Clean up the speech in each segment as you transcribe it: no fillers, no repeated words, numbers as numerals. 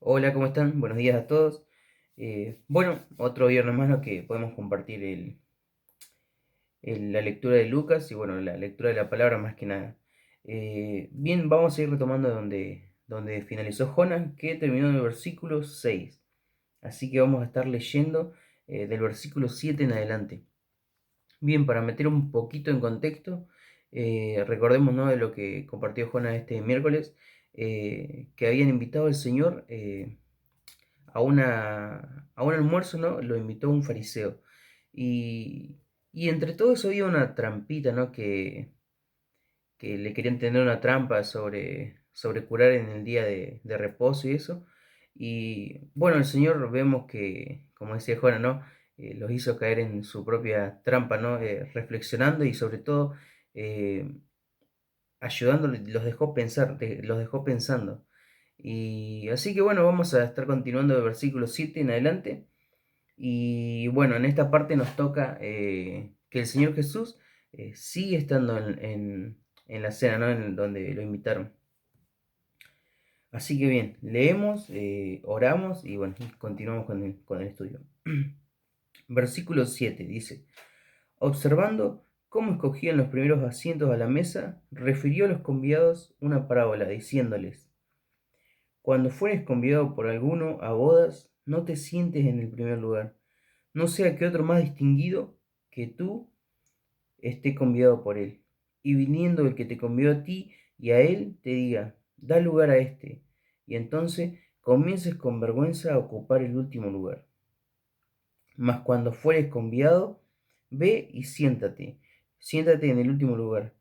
Hola, ¿cómo están? Buenos días a todos. Bueno, otro viernes más, ¿no? Que podemos compartir la lectura de Lucas y bueno, la lectura de la palabra más que nada. Bien, vamos a ir retomando donde finalizó Jonás, que terminó en el versículo 6. Así que vamos a estar leyendo del versículo 7 en adelante. Bien, para meter un poquito en contexto, recordemos, ¿no? De lo que compartió Jonás este miércoles, que habían invitado al Señor. A un almuerzo, ¿no? Lo invitó un fariseo. Y, y entre todo eso había una trampita, ¿no? Que le querían tener una trampa sobre curar en el día de reposo y eso. Y bueno, el Señor vemos que, como decía Juana, ¿no? Los hizo caer en su propia trampa, ¿no? Reflexionando y sobre todo eh, ayudándoles, los dejó pensar, los dejó pensando. Y así que bueno, vamos a estar continuando del versículo 7 en adelante. Y bueno, en esta parte nos toca que el Señor Jesús sigue estando en la cena, ¿no? En donde lo invitaron. Así que bien, leemos, oramos y bueno, continuamos con el estudio. Versículo 7 dice, observando cómo escogían los primeros asientos a la mesa, refirió a los convidados una parábola, diciéndoles, cuando fueres convidado por alguno a bodas, no te sientes en el primer lugar, no sea que otro más distinguido que tú esté convidado por él. Y viniendo el que te convidó a ti y a él, te diga, da lugar a este, y entonces comiences con vergüenza a ocupar el último lugar. Mas cuando fueres convidado, ve y siéntate en el último lugar,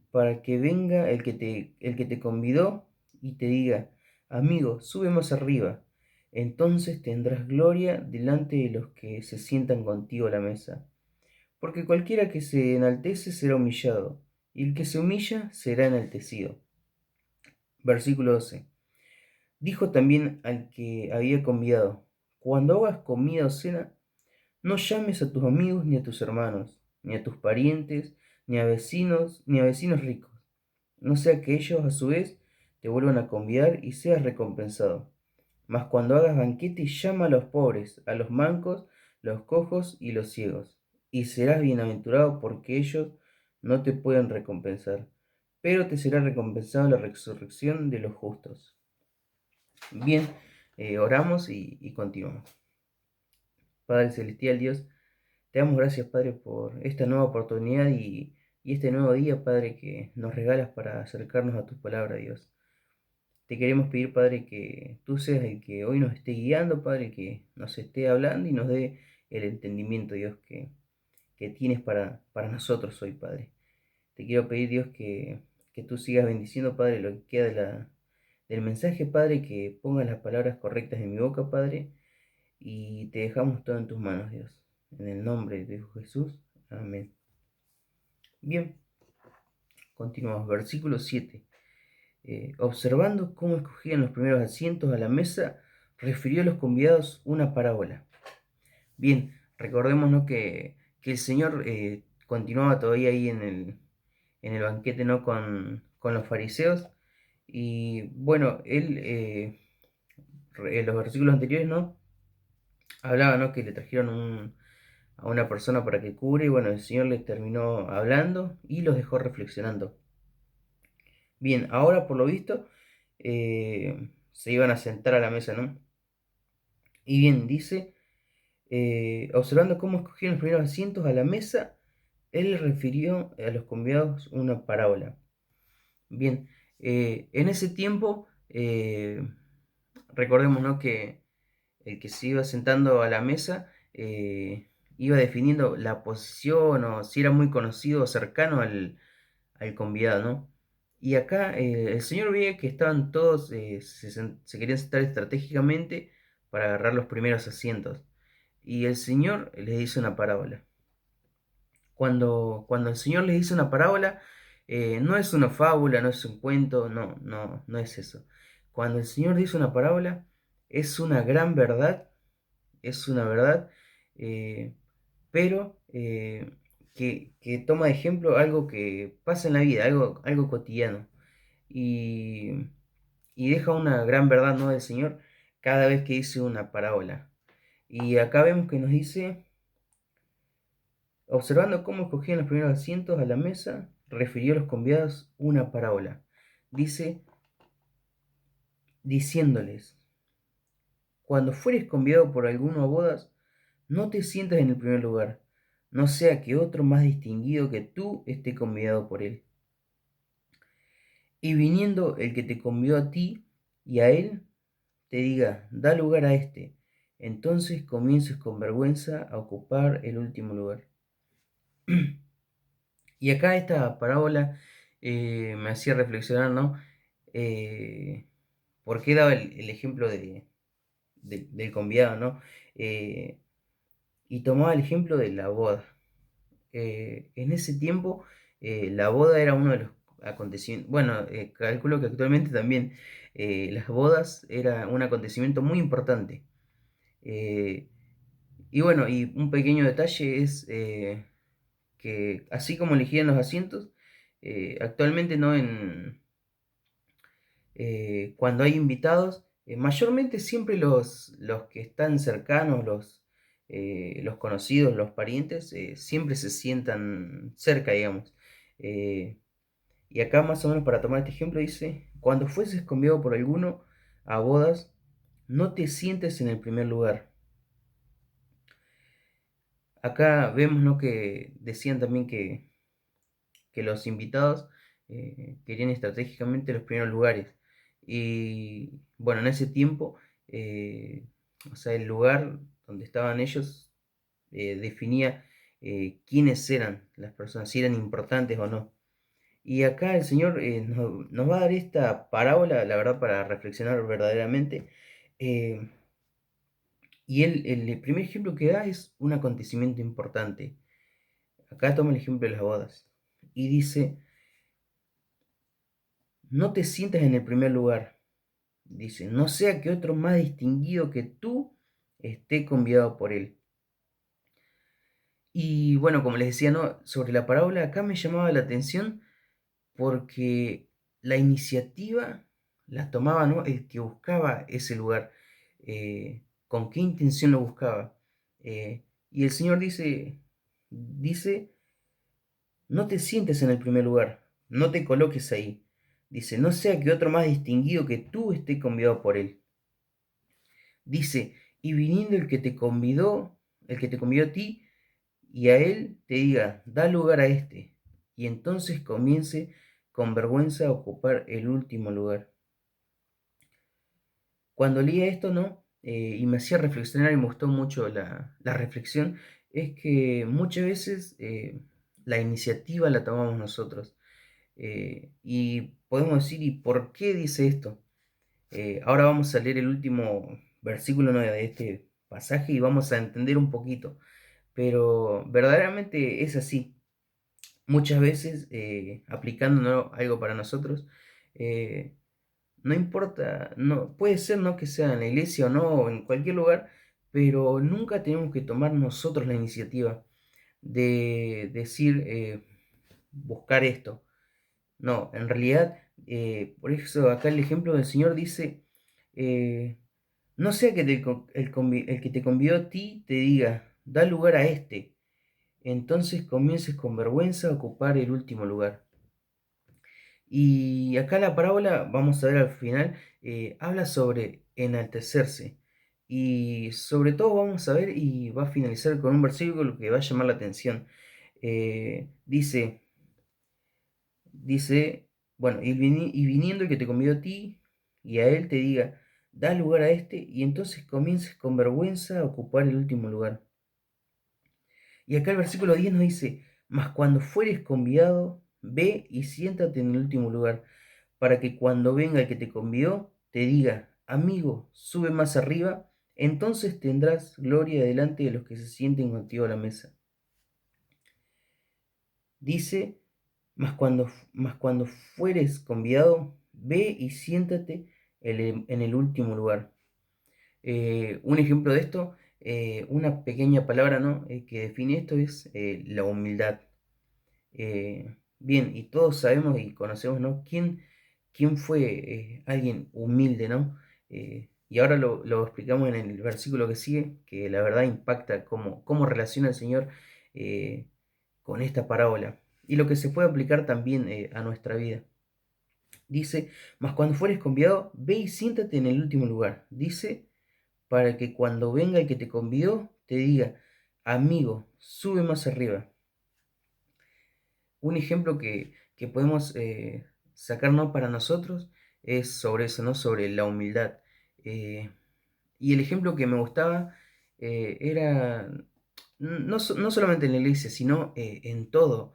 para que venga el que te convidó y te diga, amigo, sube más arriba. Entonces tendrás gloria delante de los que se sientan contigo a la mesa. Porque cualquiera que se enaltece será humillado, y el que se humilla será enaltecido. Versículo 12. Dijo también al que había convidado, cuando hagas comida o cena, no llames a tus amigos ni a tus hermanos, ni a tus parientes, ni a vecinos ricos, no sea que ellos a su vez te vuelvan a convidar y seas recompensado. Mas cuando hagas banquete, llama a los pobres, a los mancos, los cojos y los ciegos, y serás bienaventurado porque ellos no te pueden recompensar, pero te será recompensado la resurrección de los justos. Bien, oramos y continuamos. Padre Celestial Dios, te damos gracias, Padre, por esta nueva oportunidad y este nuevo día, Padre, que nos regalas para acercarnos a tu palabra, Dios. Te queremos pedir, Padre, que tú seas el que hoy nos esté guiando, Padre, que nos esté hablando y nos dé el entendimiento, Dios, que tienes para nosotros hoy, Padre. Te quiero pedir, Dios, que tú sigas bendiciendo, Padre, lo que queda del mensaje, Padre, que pongas las palabras correctas en mi boca, Padre, y te dejamos todo en tus manos, Dios. En el nombre de Jesús. Amén. Bien, continuamos. Versículo 7. Observando cómo escogían los primeros asientos a la mesa, refirió a los convidados una parábola. Bien, recordemos, ¿no? que el Señor continuaba todavía ahí en el banquete, ¿no? Con los fariseos. Y bueno, él, en los versículos anteriores, ¿no? Hablaba, ¿no? Que le trajeron a una persona para que cure. Y bueno, el Señor les terminó hablando y los dejó reflexionando. Bien, ahora por lo visto se iban a sentar a la mesa, ¿no? Y bien, dice, observando cómo escogieron los primeros asientos a la mesa, él le refirió a los convidados una parábola. Bien, en ese tiempo, recordemos, ¿no? Que el que se iba sentando a la mesa iba definiendo la posición o si era muy conocido o cercano al convidado, ¿no? Y acá el señor veía que estaban todos, se querían sentar estratégicamente para agarrar los primeros asientos. Y el Señor les dice una parábola. Cuando el Señor les dice una parábola, no es una fábula, no es un cuento, no, no, no es eso. Cuando el Señor dice una parábola, es una gran verdad, es una verdad, eh, pero que toma de ejemplo algo que pasa en la vida, algo cotidiano. Y, y deja una gran verdad, ¿no? Del Señor, cada vez que dice una parábola. Y acá vemos que nos dice, observando cómo escogían los primeros asientos a la mesa, refirió a los convidados una parábola. Dice, diciéndoles, cuando fueres convidado por alguno a bodas, no te sientas en el primer lugar, no sea que otro más distinguido que tú esté convidado por él. Y viniendo el que te convidó a ti y a él, te diga, da lugar a este, entonces comiences con vergüenza a ocupar el último lugar. Y acá esta parábola me hacía reflexionar, ¿no? ¿Por qué daba el ejemplo del convidado, ¿no? Eh, y tomaba el ejemplo de la boda. En ese tiempo, la boda era uno de los acontecimientos, bueno, calculo que actualmente también las bodas era un acontecimiento muy importante. Eh, y bueno, y un pequeño detalle es que así como elegían los asientos, actualmente no cuando hay invitados, mayormente siempre los que están cercanos, los conocidos, los parientes, siempre se sientan cerca, digamos. Eh, y acá más o menos para tomar este ejemplo dice, cuando fueses convidado por alguno a bodas, no te sientes en el primer lugar. Acá vemos, ¿no?, que decían también que los invitados querían estratégicamente los primeros lugares. Y bueno, en ese tiempo, o sea, el lugar donde estaban ellos definía quiénes eran las personas, si eran importantes o no. Y acá el Señor nos va a dar esta parábola, la verdad, para reflexionar verdaderamente. eh, y el primer ejemplo que da es un acontecimiento importante. Acá toma el ejemplo de las bodas. Y dice, no te sientas en el primer lugar. Dice, no sea que otro más distinguido que tú esté convidado por él. Y bueno, como les decía, ¿no?, sobre la parábola, acá me llamaba la atención porque la iniciativa la tomaba, ¿no?, el que buscaba ese lugar. ¿Con qué intención lo buscaba? Y el Señor dice, no te sientes en el primer lugar, no te coloques ahí. Dice, no sea que otro más distinguido que tú esté convidado por él. Dice, y viniendo el que te convidó a ti, y a él te diga, da lugar a este, y entonces comience con vergüenza a ocupar el último lugar. Cuando leía esto, ¿no? Y me hacía reflexionar y me gustó mucho la reflexión, es que muchas veces la iniciativa la tomamos nosotros. Y podemos decir, ¿y por qué dice esto? Ahora vamos a leer el último versículo, ¿no?, de este pasaje y vamos a entender un poquito. Pero verdaderamente es así. Muchas veces, aplicando, ¿no?, algo para nosotros, eh, no importa, no, puede ser, ¿no?, que sea en la iglesia o no, o en cualquier lugar, pero nunca tenemos que tomar nosotros la iniciativa de decir, buscar esto. No, en realidad, por eso acá el ejemplo del Señor dice, eh, no sea que el que te convidó a ti te diga, da lugar a este, entonces comiences con vergüenza a ocupar el último lugar. Y acá la parábola, vamos a ver al final, habla sobre enaltecerse. Y sobre todo vamos a ver y va a finalizar con un versículo que va a llamar la atención. Dice, bueno, y viniendo el que te convidó a ti y a él te diga, da lugar a este, y entonces comiences con vergüenza a ocupar el último lugar. Y acá el versículo 10 nos dice, mas cuando fueres convidado, ve y siéntate en el último lugar, para que cuando venga el que te convidó, te diga, amigo, sube más arriba, entonces tendrás gloria delante de los que se sienten contigo a la mesa. Dice, mas cuando fueres convidado, ve y siéntate en el último lugar. Un ejemplo de esto, una pequeña palabra, ¿no?, que define esto es la humildad. Bien, y todos sabemos y conocemos, ¿no?, quién fue alguien humilde, ¿no? Y ahora lo explicamos en el versículo que sigue, que la verdad impacta cómo relaciona el Señor eh, con esta parábola. Y lo que se puede aplicar también a nuestra vida. Dice, mas cuando fueres convidado, ve y siéntate en el último lugar. Dice, para que cuando venga el que te convidó, te diga, amigo, sube más arriba. Un ejemplo que podemos sacarnos para nosotros es sobre eso, ¿no? Sobre la humildad. Eh, y el ejemplo que me gustaba era no solamente en la iglesia, sino en todo,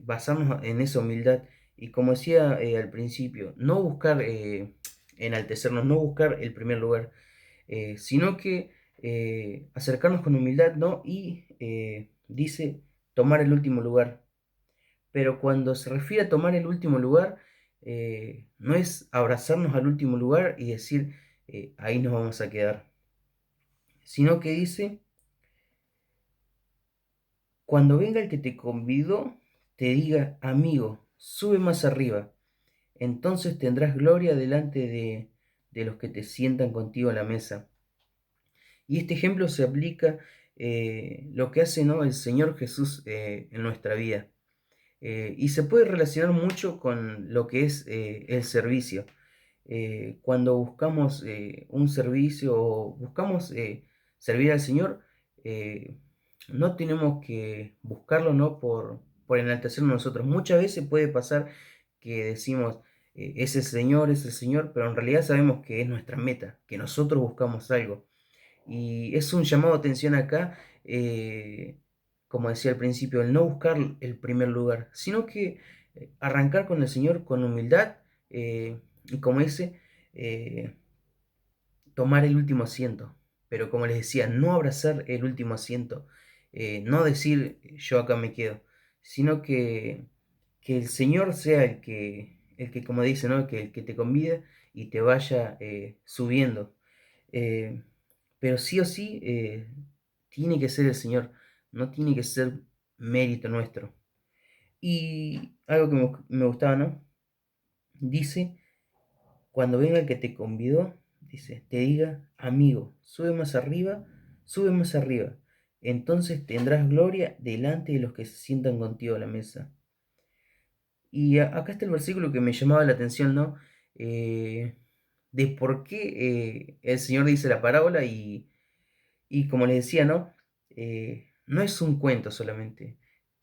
basarnos en esa humildad. Y como decía al principio, no buscar enaltecernos, no buscar el primer lugar, sino que acercarnos con humildad, ¿no? Y dice tomar el último lugar. Pero cuando se refiere a tomar el último lugar, no es abrazarnos al último lugar y decir, ahí nos vamos a quedar, sino que dice, cuando venga el que te convidó, te diga, amigo, sube más arriba, entonces tendrás gloria delante de los que te sientan contigo a la mesa. Y este ejemplo se aplica lo que hace, ¿no? El Señor Jesús en nuestra vida. Y se puede relacionar mucho con lo que es el servicio. Cuando buscamos un servicio o buscamos servir al Señor, eh, no tenemos que buscarlo, ¿no? por enaltecernos nosotros. Muchas veces puede pasar que decimos, es el Señor, pero en realidad sabemos que es nuestra meta, que nosotros buscamos algo. Y es un llamado de atención acá, como decía al principio, el no buscar el primer lugar, sino que arrancar con el Señor con humildad y como dice, eh, tomar el último asiento. Pero como les decía, no abrazar el último asiento, no decir yo acá me quedo, sino que el Señor sea el que como dice, ¿no? Que el que te convide y te vaya subiendo. Eh, pero sí o sí tiene que ser el Señor, no tiene que ser mérito nuestro. Y algo que me gustaba, ¿no? Dice, cuando venga el que te convidó, dice, te diga, amigo, sube más arriba. Entonces tendrás gloria delante de los que se sientan contigo a la mesa. Y acá está el versículo que me llamaba la atención, ¿no? Eh, de por qué el Señor dice la parábola y como les decía, ¿no? No es un cuento solamente,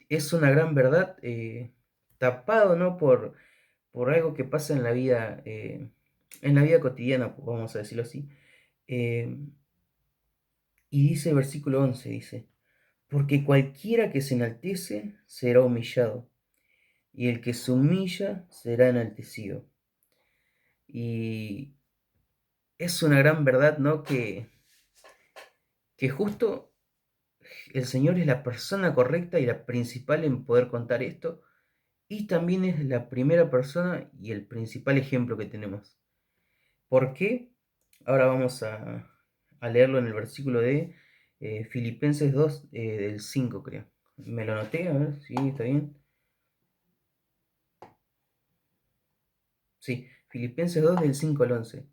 es una gran verdad tapado, ¿no? Por algo que pasa en la vida cotidiana, vamos a decirlo así. Eh, y dice el versículo 11, dice, porque cualquiera que se enaltece será humillado, y el que se humilla será enaltecido. Y es una gran verdad, ¿no? Que justo el Señor es la persona correcta y la principal en poder contar esto, y también es la primera persona y el principal ejemplo que tenemos. ¿Por qué? Ahora vamos a leerlo en el versículo de Filipenses 2, del 5, creo. Me lo anoté, a ver si está bien. Sí, Filipenses 2, del 5 al 11.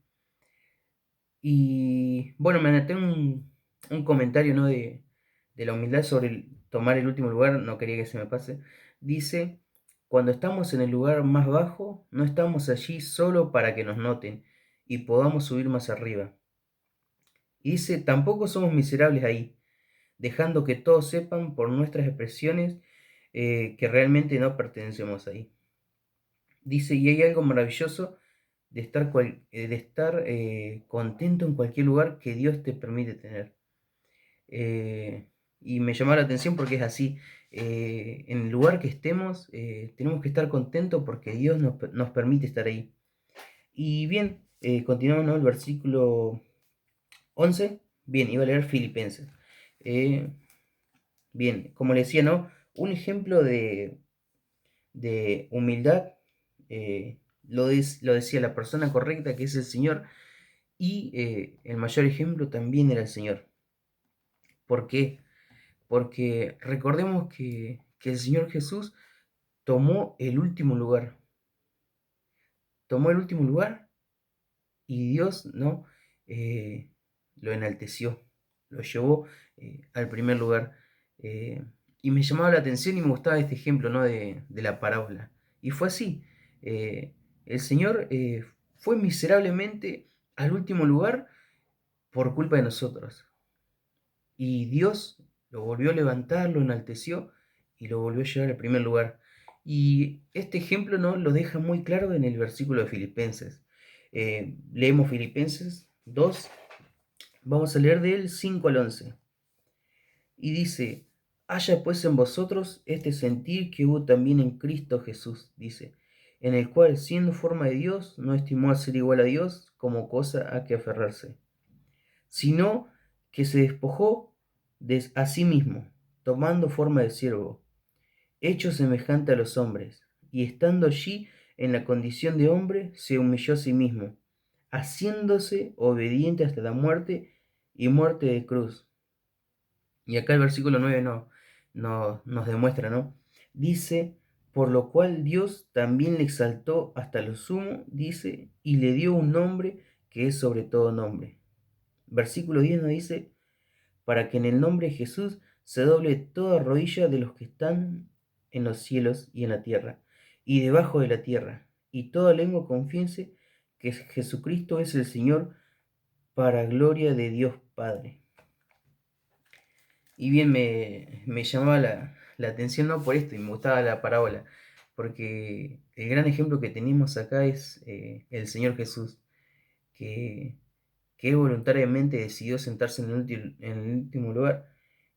Y bueno, me anoté un comentario, ¿no? de la humildad sobre tomar el último lugar, no quería que se me pase. Dice, cuando estamos en el lugar más bajo, no estamos allí solo para que nos noten y podamos subir más arriba. Y dice, tampoco somos miserables ahí, dejando que todos sepan por nuestras expresiones que realmente no pertenecemos ahí. Dice, y hay algo maravilloso de estar contento en cualquier lugar que Dios te permite tener. Eh, y me llamó la atención porque es así. En el lugar que estemos, tenemos que estar contentos porque Dios nos permite estar ahí. Y bien, continuamos, ¿no? El versículo 11. Bien, iba a leer Filipenses. Eh, bien, como le decía, ¿no? Un ejemplo de humildad, lo decía la persona correcta que es el Señor, y el mayor ejemplo también era el Señor. ¿Por qué? Porque recordemos que el Señor Jesús tomó el último lugar. Tomó el último lugar y Dios, ¿no? eh, lo enalteció, lo llevó al primer lugar. Eh, y me llamaba la atención y me gustaba este ejemplo, ¿no? de la parábola. Y fue así. El Señor fue miserablemente al último lugar por culpa de nosotros. Y Dios lo volvió a levantar, lo enalteció y lo volvió a llevar al primer lugar. Y este ejemplo, ¿no? Lo deja muy claro en el versículo de Filipenses. Leemos Filipenses 2, vamos a leer del 5 al 11. Y dice, haya pues en vosotros este sentir que hubo también en Cristo Jesús, dice, en el cual, siendo forma de Dios, no estimó a ser igual a Dios como cosa a que aferrarse, sino que se despojó de a sí mismo, tomando forma de siervo, hecho semejante a los hombres, y estando allí en la condición de hombre, se humilló a sí mismo, haciéndose obediente hasta la muerte y muerte de cruz. Y acá el versículo 9 nos demuestra, ¿no? Dice, por lo cual Dios también le exaltó hasta lo sumo, dice, y le dio un nombre que es sobre todo nombre. Versículo 10 nos dice, para que en el nombre de Jesús se doble toda rodilla de los que están en los cielos y en la tierra, y debajo de la tierra, y toda lengua confiese que Jesucristo es el Señor, para gloria de Dios Padre. Y bien me llamaba la atención, no por esto, y me gustaba la parábola, porque el gran ejemplo que tenemos acá es el Señor Jesús, que, que él voluntariamente decidió sentarse en el último lugar,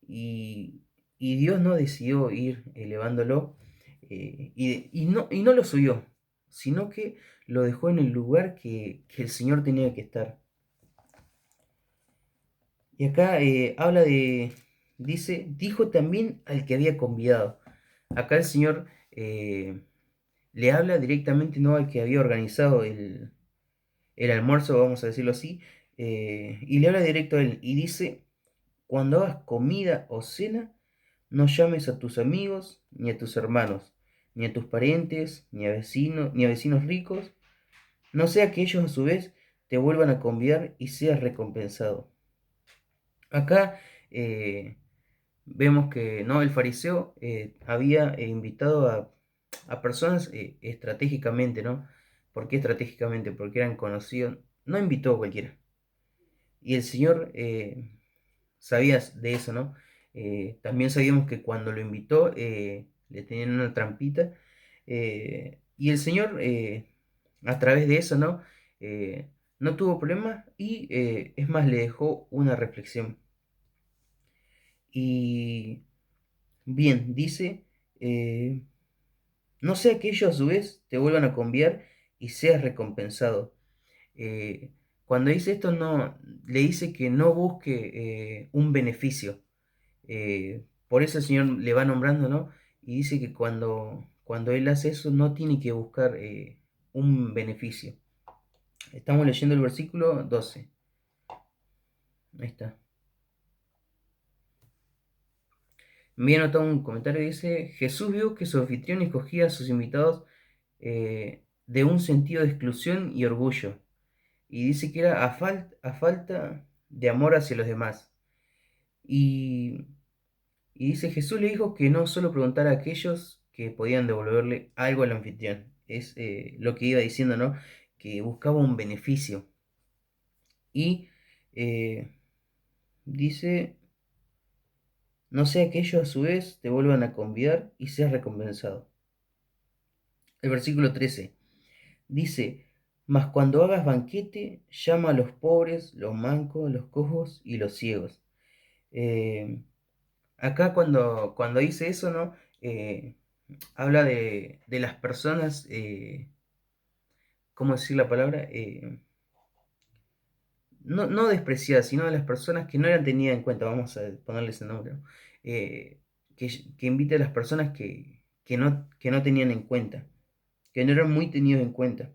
y, y Dios no decidió ir elevándolo, y no lo subió, sino que lo dejó en el lugar que el Señor tenía que estar. Y acá dice, dijo también al que había convidado. Acá el Señor le habla directamente, no al que había organizado el almuerzo, vamos a decirlo así, y le habla directo a él. Y dice, cuando hagas comida o cena, no llames a tus amigos, ni a tus hermanos, ni a tus parientes, ni a vecinos ricos, no sea que ellos a su vez te vuelvan a convidar y seas recompensado. Acá vemos que no, el fariseo había invitado a personas estratégicamente, ¿no? ¿Por qué estratégicamente? Porque eran conocidos. No invitó a cualquiera. Y el Señor sabía de eso, ¿no? También sabíamos que cuando lo invitó le tenían una trampita. Y el Señor, a través de eso, ¿no? No tuvo problema y es más, le dejó una reflexión. Y bien, dice, eh, no sea que ellos a su vez te vuelvan a conviar y seas recompensado. Eh, Cuando dice esto, no, le dice que no busque un beneficio. Por eso el Señor le va nombrando, ¿no? Y dice que cuando Él hace eso, no tiene que buscar un beneficio. Estamos leyendo el versículo 12. Ahí está. Me he notado un comentario que dice, Jesús vio que su anfitrión escogía a sus invitados de un sentido de exclusión y orgullo. Y dice que era a falta de amor hacia los demás. Y, y dice, Jesús le dijo que no solo preguntara a aquellos que podían devolverle algo al anfitrión. Es lo que iba diciendo, ¿no? Que buscaba un beneficio. Y dice, no sea que ellos a su vez te vuelvan a convidar y seas recompensado. El versículo 13 dice, mas cuando hagas banquete, llama a los pobres, los mancos, los cojos y los ciegos. Eh, Acá cuando dice eso, ¿no? Habla de las personas, ¿cómo decir la palabra? No despreciadas, sino de las personas que no eran tenidas en cuenta, vamos a ponerle ese nombre, ¿no? Eh, que invite a las personas que no tenían en cuenta, que no eran muy tenidos en cuenta.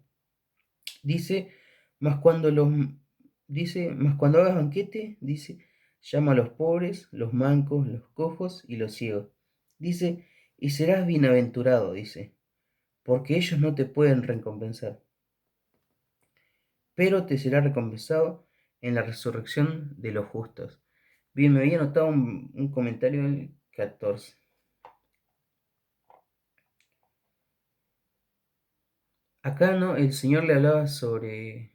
Dice, mas cuando los, mas cuando hagas banquete, dice, llama a los pobres, los mancos, los cojos y los ciegos. Dice, y serás bienaventurado, dice, porque ellos no te pueden recompensar, pero te será recompensado en la resurrección de los justos. Bien, me había anotado un comentario del 14. Acá, ¿no? El Señor le hablaba sobre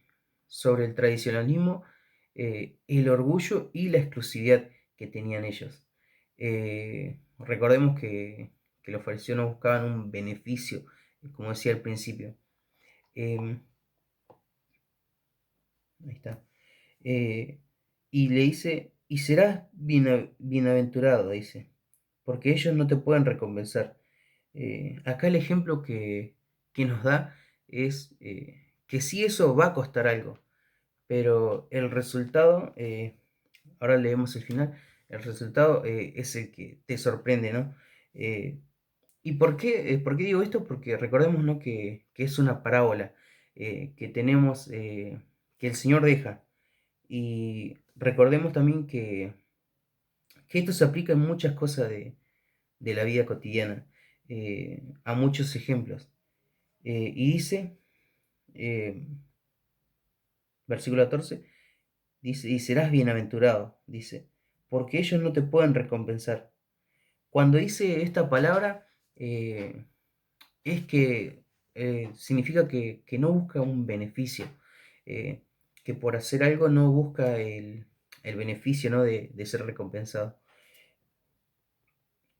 el tradicionalismo, el orgullo y la exclusividad que tenían ellos. Recordemos que los fariseos no buscaban un beneficio, como decía al principio. Em, Ahí está. Eh, y le dice, y serás bienaventurado, dice, porque ellos no te pueden recompensar. Acá el ejemplo que nos da es que sí eso va a costar algo, pero el resultado, ahora leemos el final, el resultado es el que te sorprende, ¿no? Eh, ¿Y por qué digo esto? Porque recordemos, ¿no? que es una parábola que tenemos, que el Señor deja. Y recordemos también que esto se aplica en muchas cosas de la vida cotidiana, a muchos ejemplos. Y dice, eh, versículo 14, dice, y serás bienaventurado, dice, porque ellos no te pueden recompensar. Cuando dice esta palabra, es que significa que no busca un beneficio, eh, que por hacer algo no busca el beneficio, ¿no? de ser recompensado.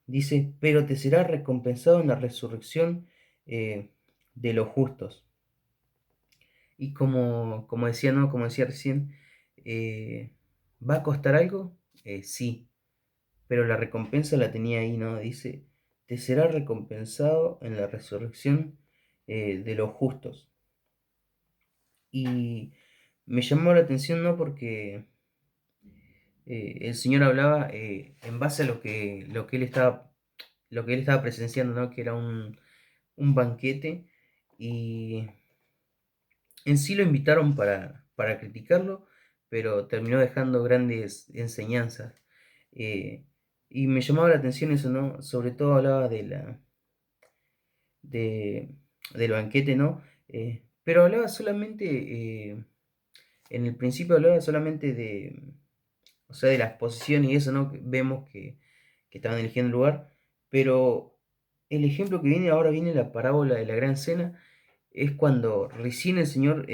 Dice, pero te será recompensado en la resurrección eh, de los justos. Y como decía, ¿no? Como decía recién, eh, ¿va a costar algo? Sí, pero la recompensa la tenía ahí, ¿no? Dice, te será recompensado en la resurrección de los justos. Y me llamó la atención, ¿no? Porque el Señor hablaba en base a lo que él estaba presenciando, ¿no? Que era un banquete y en sí lo invitaron para criticarlo, pero terminó dejando grandes enseñanzas. Eh, y me llamaba la atención eso, ¿no? Sobre todo hablaba de, del banquete, ¿no? Pero hablaba solamente, en el principio hablaba solamente o sea, de la exposición y eso, ¿no? Vemos que estaban eligiendo el lugar, pero el ejemplo que viene ahora viene la parábola de la gran cena, es cuando recién el Señor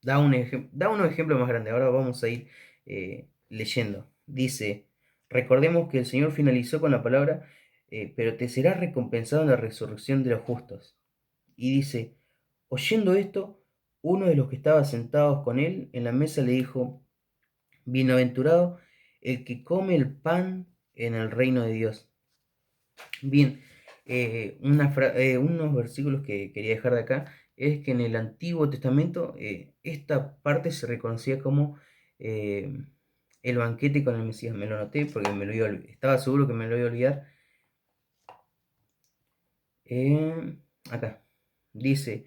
da unos ejemplos más grandes. Ahora vamos a ir leyendo. Dice, recordemos que el Señor finalizó con la palabra, pero te será recompensado en la resurrección de los justos. Y dice, oyendo esto, uno de los que estaba sentados con él en la mesa le dijo, bienaventurado el que come el pan en el reino de Dios. Bien, unos versículos que quería dejar de acá es que en el Antiguo Testamento esta parte se reconocía como eh, el banquete con el Mesías. Me lo noté porque estaba seguro que me lo iba a olvidar. Acá dice,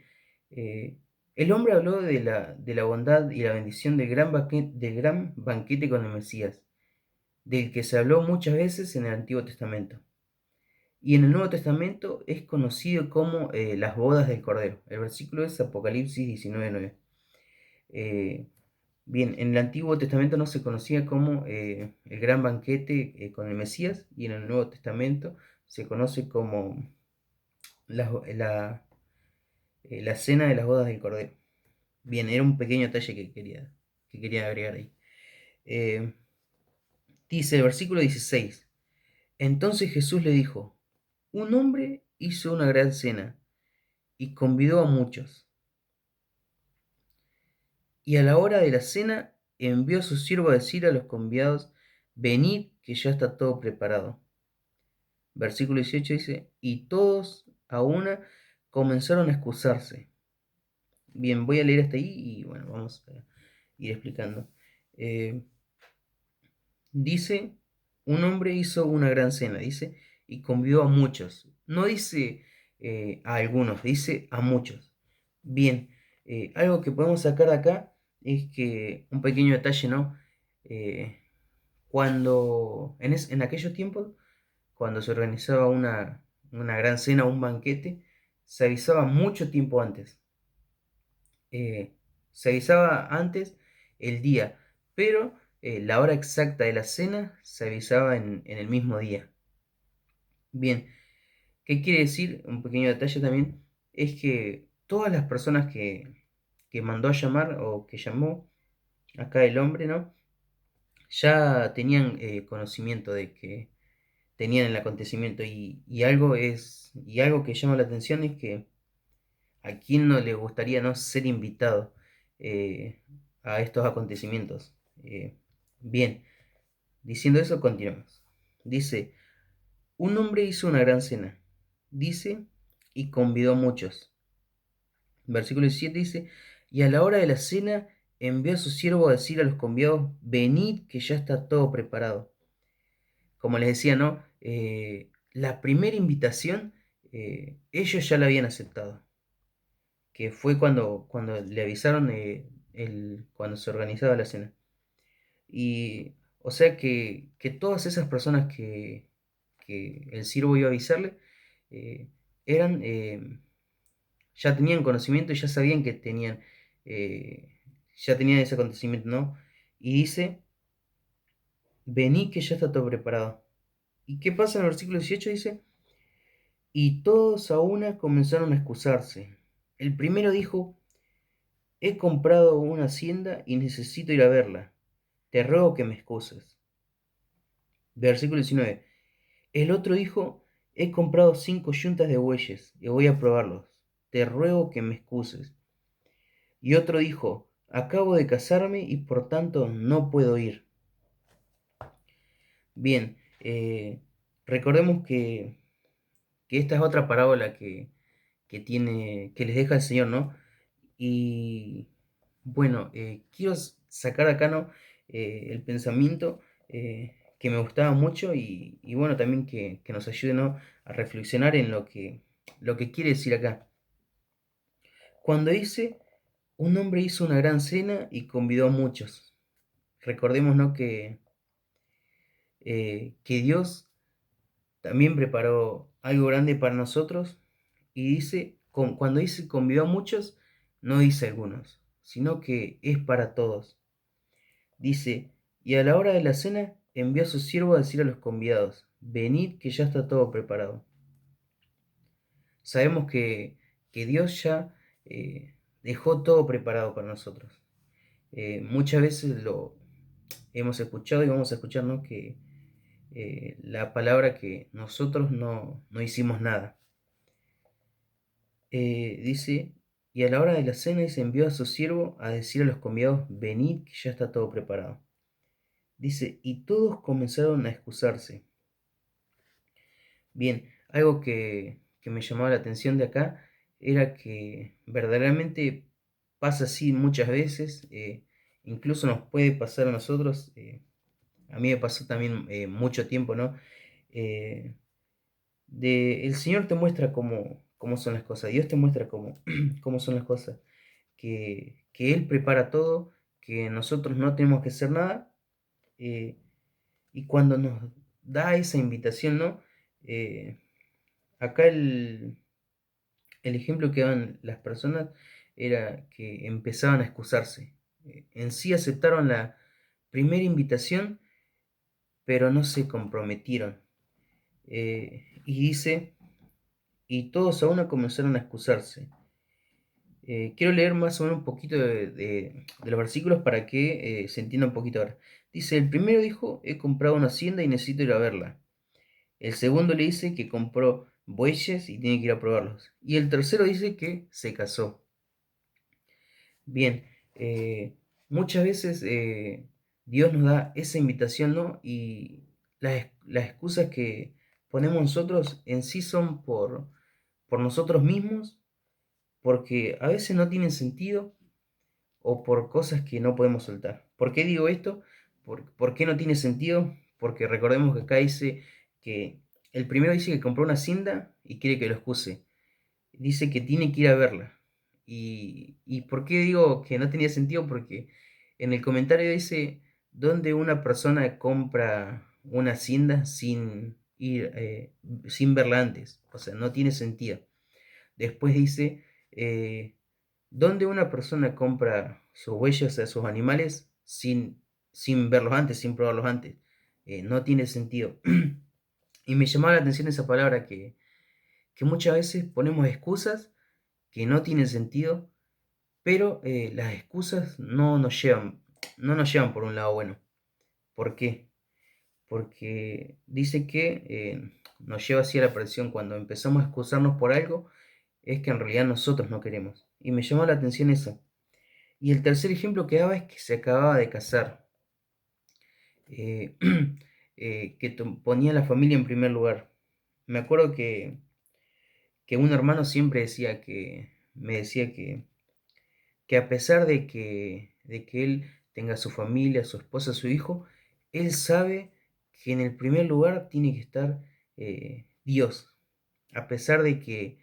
eh, el hombre habló de la bondad y la bendición del gran banquete con el Mesías, del que se habló muchas veces en el Antiguo Testamento. Y en el Nuevo Testamento es conocido como las bodas del Cordero. El versículo es Apocalipsis 19:9. Eh, bien, en el Antiguo Testamento no se conocía como el gran banquete con el Mesías, y en el Nuevo Testamento se conoce como la, la, la cena de las bodas del Cordero. Bien, era un pequeño detalle que quería agregar ahí. Eh, Dice el versículo 16. Entonces Jesús le dijo, un hombre hizo una gran cena y convidó a muchos. Y a la hora de la cena envió a su siervo a decir a los convidados, venid que ya está todo preparado. Versículo 18 dice, y todos a una comenzaron a excusarse. Bien, voy a leer hasta ahí y bueno, vamos a ir explicando. Eh, Dice, un hombre hizo una gran cena, dice, y convidó a muchos. No dice a algunos, dice a muchos. Bien, algo que podemos sacar de acá es que un pequeño detalle, ¿no? Eh, en aquellos tiempos, cuando se organizaba una gran cena o un banquete, se avisaba mucho tiempo antes. Eh, Se avisaba antes el día, pero la hora exacta de la cena se avisaba en el mismo día. Bien, ¿qué quiere decir? Un pequeño detalle también es que todas las personas que mandó a llamar o que llamó acá el hombre, ¿no? Ya tenían conocimiento de que tenían el acontecimiento y algo que llama la atención es que a quién no le gustaría no ser invitado eh, a estos acontecimientos. Bien, diciendo eso, continuamos. Dice, un hombre hizo una gran cena, dice, y convidó a muchos. Versículo 17 dice, y a la hora de la cena envió a su siervo a decir a los convidados, venid que ya está todo preparado. Como les decía, ¿no? La primera invitación ellos ya la habían aceptado, que fue cuando le avisaron cuando se organizaba la cena. Y o sea que todas esas personas que el siervo iba a avisarle eh, eran, ya tenían conocimiento y ya sabían que tenían, ya tenían ese acontecimiento, ¿no? Y dice, vení que ya está todo preparado. ¿Y qué pasa en el versículo 18? Dice, y todos a una comenzaron a excusarse. El primero dijo, he comprado una hacienda y necesito ir a verla. Te ruego que me excuses. Versículo 19. El otro dijo, he comprado 5 yuntas de bueyes y voy a probarlos. Te ruego que me excuses. Y otro dijo, acabo de casarme y por tanto no puedo ir. Bien, recordemos que esta es otra parábola que les deja el Señor, ¿no? Y bueno, quiero sacar acá, ¿no? El pensamiento que me gustaba mucho y bueno, también que nos ayude, ¿no? A reflexionar en lo que quiere decir acá. Cuando dice, un hombre hizo una gran cena y convidó a muchos. Recordemos, ¿no? Que Dios también preparó algo grande para nosotros y dice, cuando dice convidó a muchos, no dice algunos, sino que es para todos. Dice, y a la hora de la cena envió a su siervo a decir a los convidados, venid que ya está todo preparado. Sabemos que Dios ya dejó todo preparado para nosotros. Muchas veces lo hemos escuchado y vamos a escuchar, ¿no? Que la palabra que nosotros no hicimos nada. Dice, y a la hora de la cena se envió a su siervo a decir a los convidados, venid que ya está todo preparado. Dice, y todos comenzaron a excusarse. Bien, algo que me llamaba la atención de acá era que verdaderamente pasa así muchas veces, incluso nos puede pasar a nosotros, a mí me pasó también mucho tiempo, ¿no? Eh, el Señor te muestra cómo son las cosas, Dios te muestra cómo son las cosas, que Él prepara todo, que nosotros no tenemos que hacer nada, eh, y cuando nos da esa invitación, ¿no? Eh, Acá el ejemplo que daban las personas era que empezaban a excusarse. En sí aceptaron la primera invitación, pero no se comprometieron. Y dice, y todos a una comenzaron a excusarse. Quiero leer más o menos un poquito de los versículos para que se entienda un poquito ahora. Dice, el primero dijo, he comprado una hacienda y necesito ir a verla. El segundo le dice que compró bueyes y tiene que ir a probarlos. Y el tercero dice que se casó. Bien, muchas veces Dios nos da esa invitación, ¿no? Y las excusas que ponemos nosotros en sí son por nosotros mismos, porque a veces no tienen sentido o por cosas que no podemos soltar. ¿Por qué digo esto? ¿Por qué no tiene sentido? Porque recordemos que acá dice que el primero dice que compró una hacienda y quiere que lo excuse. Dice que tiene que ir a verla. ¿Y por qué digo que no tenía sentido? Porque en el comentario dice donde una persona compra una hacienda sin verla antes. O sea, no tiene sentido. Después dice, ¿Dónde una persona compra sus huellas a sus animales sin verlos antes, sin probarlos antes? No tiene sentido. Y me llamaba la atención esa palabra que muchas veces ponemos excusas que no tienen sentido, pero las excusas no nos llevan por un lado bueno. ¿Por qué? Porque dice que nos lleva así a la perdición cuando empezamos a excusarnos por algo, es que en realidad nosotros no queremos. Y me llamó la atención eso. Y el tercer ejemplo que daba es que se acababa de casar, eh, que ponía a la familia en primer lugar. Me acuerdo que un hermano siempre me decía que a pesar de que él tenga su familia, su esposa, su hijo, él sabe que en el primer lugar tiene que estar Dios. A pesar de que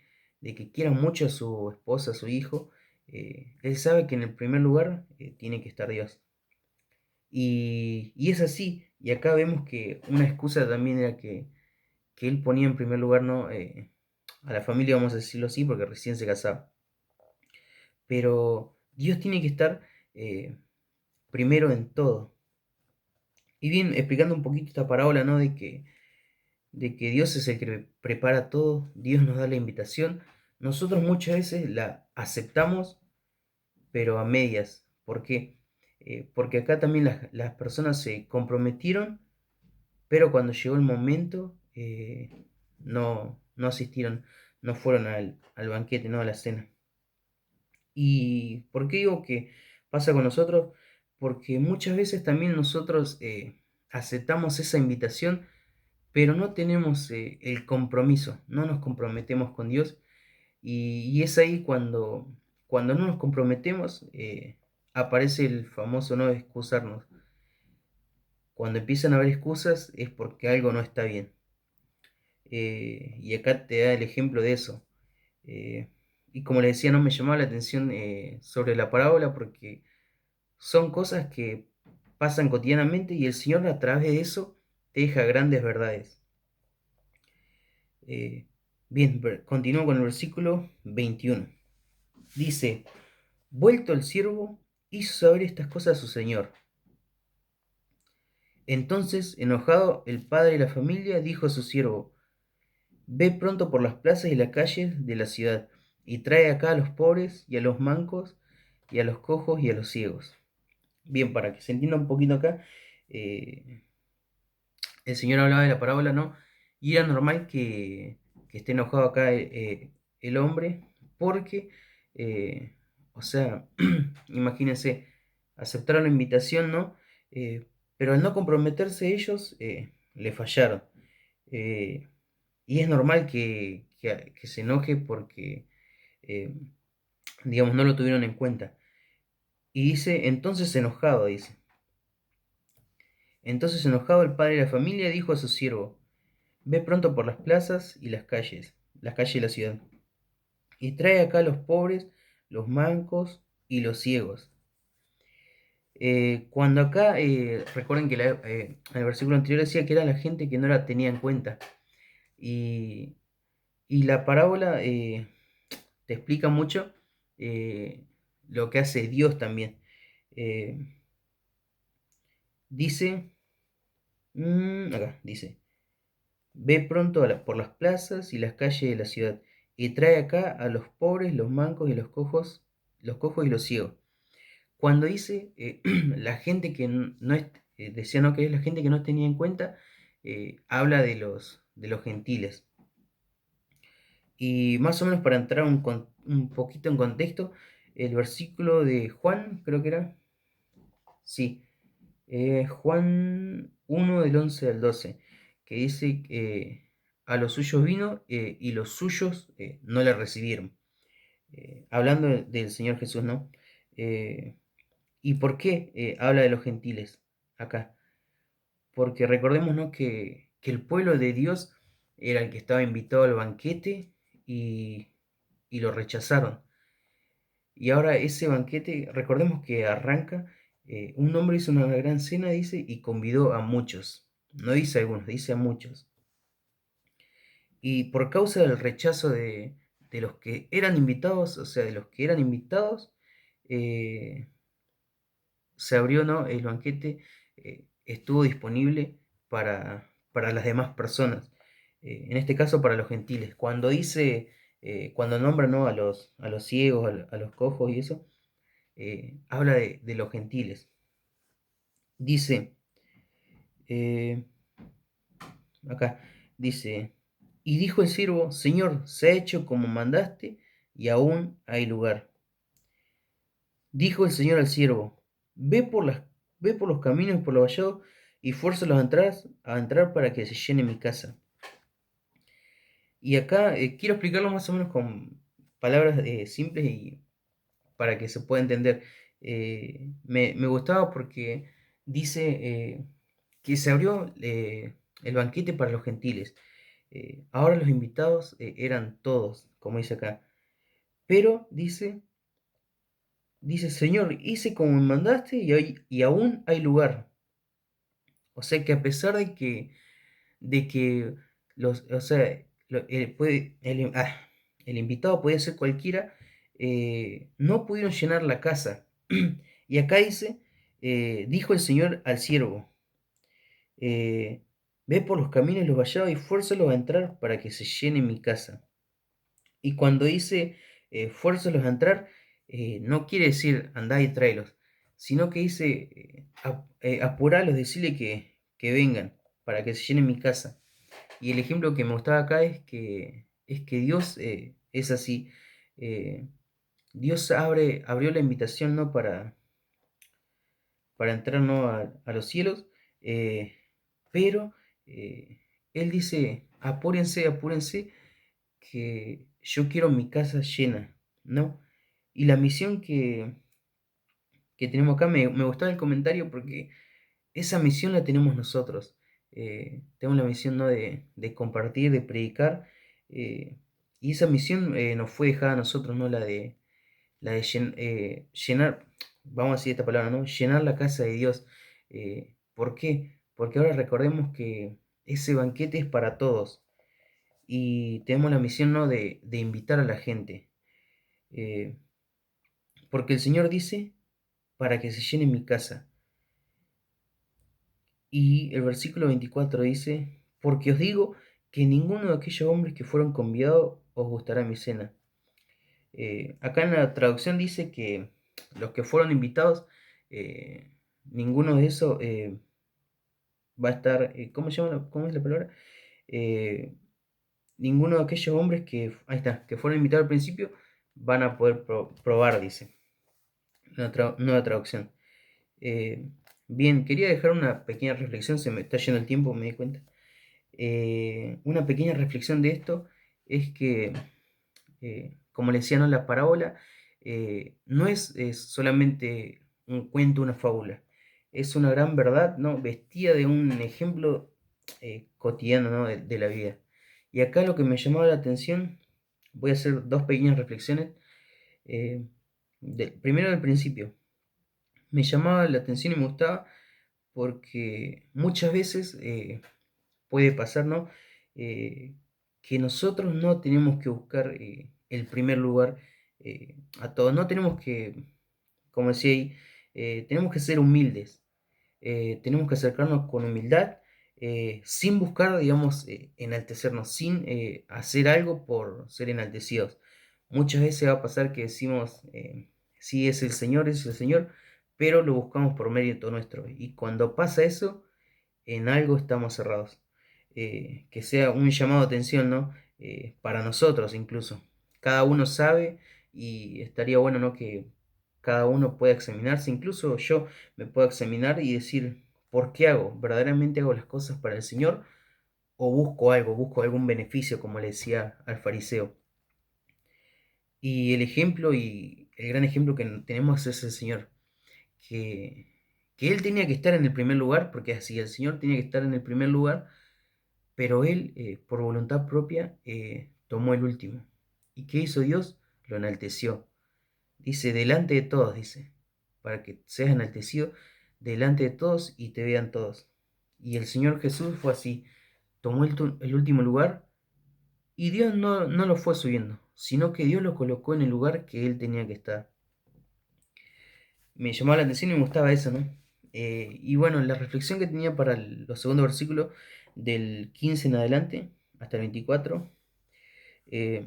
quiera mucho a su esposa, a su hijo, él sabe que en el primer lugar tiene que estar Dios. Y es así. Y acá vemos que una excusa también era que él ponía en primer lugar, ¿no? A la familia, vamos a decirlo así, porque recién se casaba. Pero Dios tiene que estar eh, primero en todo. Y bien, explicando un poquito esta parábola, ¿no? De que Dios es el que prepara todo, Dios nos da la invitación. Nosotros muchas veces la aceptamos, pero a medias. ¿Por qué? Porque acá también las personas se comprometieron, pero cuando llegó el momento, no asistieron, no fueron al banquete, no a la cena. ¿Y por qué digo que pasa con nosotros? Porque muchas veces también nosotros aceptamos esa invitación, pero no tenemos el compromiso, no nos comprometemos con Dios. Y es ahí cuando no nos comprometemos, aparece el famoso no excusarnos. Cuando empiezan a haber excusas es porque algo no está bien. Y acá te da el ejemplo de eso. Eh, y como le decía, no me llamaba la atención sobre la parábola porque son cosas que pasan cotidianamente y el Señor a través de eso te deja grandes verdades. Eh, Bien, continúo con el versículo 21. Dice, vuelto el siervo, hizo saber estas cosas a su señor. Entonces, enojado, el padre de la familia dijo a su siervo, ve pronto por las plazas y las calles de la ciudad, y trae acá a los pobres y a los mancos y a los cojos y a los ciegos. Bien, para que se entienda un poquito acá, eh, el Señor hablaba de la parábola, ¿no? Y era normal que esté enojado acá el hombre, porque, o sea, imagínense, aceptaron la invitación, ¿no? Pero al no comprometerse ellos, le fallaron. Eh, y es normal que se enoje porque, eh, digamos, no lo tuvieron en cuenta. Y dice, entonces enojado, dice. Entonces enojado el padre de la familia dijo a su siervo, ve pronto por las plazas y las calles de la ciudad, y trae acá a los pobres, los mancos y los ciegos. Cuando acá, recuerden que en el versículo anterior decía que era la gente que no la tenía en cuenta. Y, y la parábola te explica mucho eh, lo que hace Dios también. Eh, dice, acá, dice, ve pronto por las plazas y las calles de la ciudad y trae acá a los pobres, los mancos y los cojos y los ciegos. Cuando dice la gente que no es, decía no que es la gente que no tenía en cuenta, habla de los gentiles. Y más o menos para entrar un poquito en contexto, el versículo de Juan, creo que era, sí, Juan 1 del 11 al 12 que dice a los suyos vino y los suyos no le recibieron. Hablando del Señor Jesús, ¿no? ¿Y por qué habla de los gentiles acá? Porque recordemos, ¿no? que el pueblo de Dios era el que estaba invitado al banquete y, y lo rechazaron. Y ahora ese banquete, recordemos que arranca, un hombre hizo una gran cena, dice, y convidó a muchos. No dice a algunos, dice a muchos. Y por causa del rechazo de de los que eran invitados, o sea, de los que eran invitados, eh, se abrió, ¿no? El banquete estuvo disponible para las demás personas, en este caso para los gentiles. Cuando dice, cuando nombra, ¿no? A los ciegos, a los cojos y eso, habla de los gentiles. Dice, eh, acá, dice, y dijo el siervo, Señor, se ha hecho como mandaste y aún hay lugar. Dijo el Señor al siervo, ve por ve por los caminos y por los vallados y fuérzalos a entrar para que se llene mi casa. Y acá quiero explicarlo más o menos con palabras simples y para que se pueda entender. Me gustaba porque dice que se abrió el banquete para los gentiles. Ahora los invitados eran todos, como dice acá. Pero dice, Señor, hice como me mandaste y aún hay lugar. O sea que a pesar de que o sea, el invitado podía ser cualquiera, no pudieron llenar la casa. Y acá dice, dijo el Señor al siervo, eh, ve por los caminos y los vallados y fuérzalos a entrar para que se llene mi casa. Y cuando dice fuérzalos a entrar, no quiere decir andá y tráelos, sino que dice apuralos, decirle que vengan para que se llene mi casa. Y el ejemplo que me gustaba acá es que Dios es así. eh, Dios abrió la invitación, ¿no? Para entrar, ¿no? A los cielos, eh, pero Él dice, apúrense, apúrense, que yo quiero mi casa llena, ¿no? Y la misión que tenemos acá, me gustaba el comentario porque esa misión la tenemos nosotros. Tenemos la misión, ¿no? De compartir, de predicar, y esa misión nos fue dejada a nosotros, ¿no? La de llenar, vamos a decir esta palabra, ¿no? Llenar la casa de Dios. ¿Por qué? Porque ahora recordemos que ese banquete es para todos y tenemos la misión, ¿no? De invitar a la gente. Eh, Porque el Señor dice, para que se llene mi casa. Y el versículo 24 dice, porque os digo que ninguno de aquellos hombres que fueron convidados os gustará mi cena. Acá en la traducción dice que los que fueron invitados, ninguno de esos va a estar, ¿cómo se llama? ¿Cómo es la palabra? Eh, Ninguno de aquellos hombres que, ahí está, que fueron invitados al principio van a poder probar, dice, nueva traducción. Eh, Bien, quería dejar una pequeña reflexión, se me está yendo el tiempo, me di cuenta. Una pequeña reflexión de esto es que, como le decía, ¿no? La parábola no es solamente un cuento, una fábula, es una gran verdad, ¿no? Vestida de un ejemplo cotidiano, ¿no? De la vida. Y acá lo que me llamaba la atención, voy a hacer dos pequeñas reflexiones. eh, Primero del principio, me llamaba la atención y me gustaba porque muchas veces puede pasar, ¿no? Eh, que nosotros no tenemos que buscar el primer lugar a todos, no tenemos que, como decía ahí, tenemos que ser humildes, tenemos que acercarnos con humildad, sin buscar, digamos, enaltecernos, sin hacer algo por ser enaltecidos. Muchas veces va a pasar que decimos, sí es el Señor, pero lo buscamos por mérito nuestro. Y cuando pasa eso, en algo estamos cerrados. Que sea un llamado de atención, ¿no? Para nosotros incluso. Cada uno sabe y estaría bueno, ¿no? Que cada uno pueda examinarse, incluso yo me puedo examinar y decir, ¿por qué hago? ¿Verdaderamente hago las cosas para el Señor o busco algo, busco algún beneficio, como le decía al fariseo? Y el ejemplo y el gran ejemplo que tenemos es el Señor, que, que Él tenía que estar en el primer lugar, porque así el Señor tenía que estar en el primer lugar, pero Él, por voluntad propia, tomó el último. ¿Y qué hizo Dios? Lo enalteció. Dice, delante de todos, dice, para que seas enaltecido delante de todos y te vean todos. Y el Señor Jesús fue así, tomó el último lugar y Dios no lo fue subiendo. sino que Dios lo colocó en el lugar que él tenía que estar. Me llamaba la atención y me gustaba eso, ¿no? Y bueno, la reflexión que tenía para los segundos versículos del 15 en adelante, hasta el 24, eh,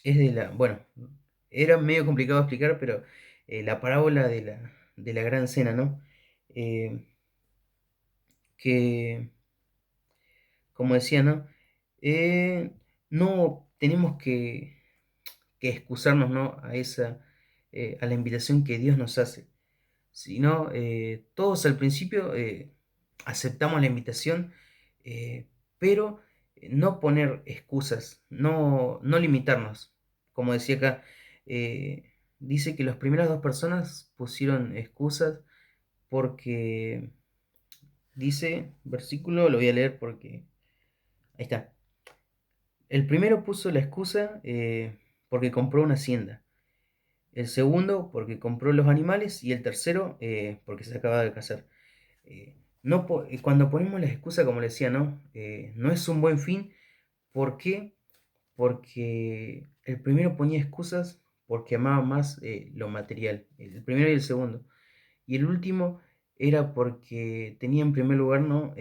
es bueno, era medio complicado de explicar, pero la parábola de la gran cena, ¿no? Eh, que, como decía, ¿no? No tenemos que excusarnos, ¿no? A la invitación que Dios nos hace, sino todos al principio aceptamos la invitación, pero no poner excusas, no limitarnos. Como decía acá, dice que las primeras dos personas pusieron excusas porque dice, versículo, lo voy a leer porque ahí está. El primero puso la excusa porque compró una hacienda. El segundo porque compró los animales y el tercero porque se acaba de casar. No cuando ponemos la excusa, como le decía, ¿no? No es un buen fin. ¿Por qué? Porque el primero ponía excusas porque amaba más lo material, el primero y el segundo. Y el último era porque tenía en primer lugar, ¿no?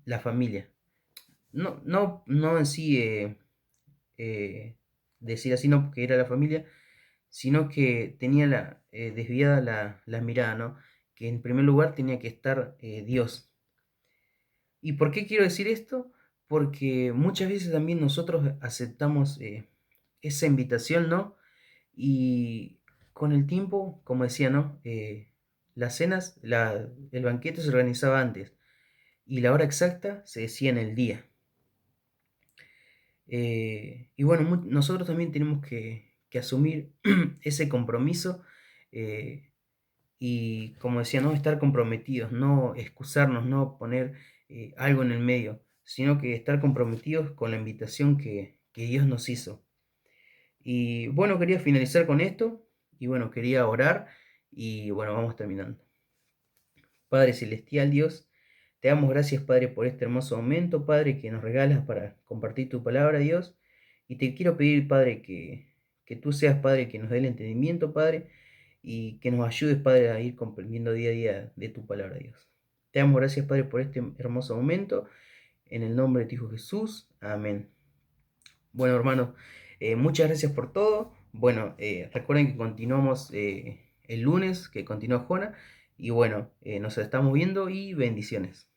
La familia. No en sí eh, decir así, no porque era la familia, sino que tenía desviada la mirada, ¿no? Que en primer lugar tenía que estar Dios. ¿Y por qué quiero decir esto? Porque muchas veces también nosotros aceptamos esa invitación, ¿no? Y con el tiempo, como decía, ¿no? Las cenas, el banquete se organizaba antes y la hora exacta se decía en el día. Y bueno, nosotros también tenemos que asumir ese compromiso y, como decía, no estar comprometidos, no excusarnos, no poner algo en el medio, sino que estar comprometidos con la invitación que Dios nos hizo. Y bueno, quería finalizar con esto y bueno, quería orar y bueno, vamos terminando. Padre Celestial, Dios, te damos gracias, Padre, por este hermoso momento, Padre, que nos regalas para compartir tu palabra, Dios. Y te quiero pedir, Padre, que tú seas, Padre, que nos dé el entendimiento, Padre, y que nos ayudes, Padre, a ir comprendiendo día a día de tu palabra, Dios. Te damos gracias, Padre, por este hermoso momento. En el nombre de tu Hijo Jesús. Amén. Bueno, hermano, muchas gracias por todo. Bueno, recuerden que continuamos el lunes, que continúa Jona. Y bueno, nos estamos viendo y bendiciones.